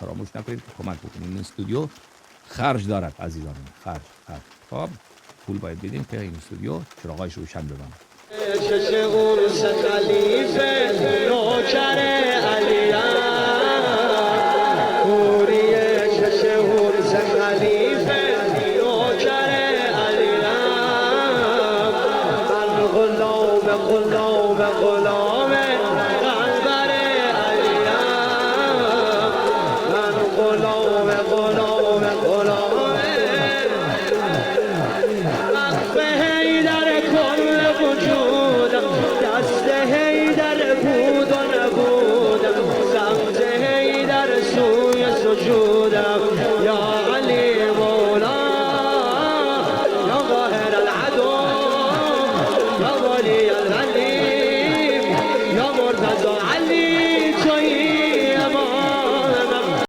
فراموش نکنید که کمک بکنید. این استودیو خرج دارد عزیزان، خرج. خب پول باید بدیم که این استودیو چراغایش روشن بمونه. چش قرص خلیفه نوکر علیم کوریه چش قرص خلیفه نوکر علیم من غلام قنبر علیم من غلام وقف حیدر کل وجودم دست حیدر بود و نبودم سمت حیدر سوی سجودم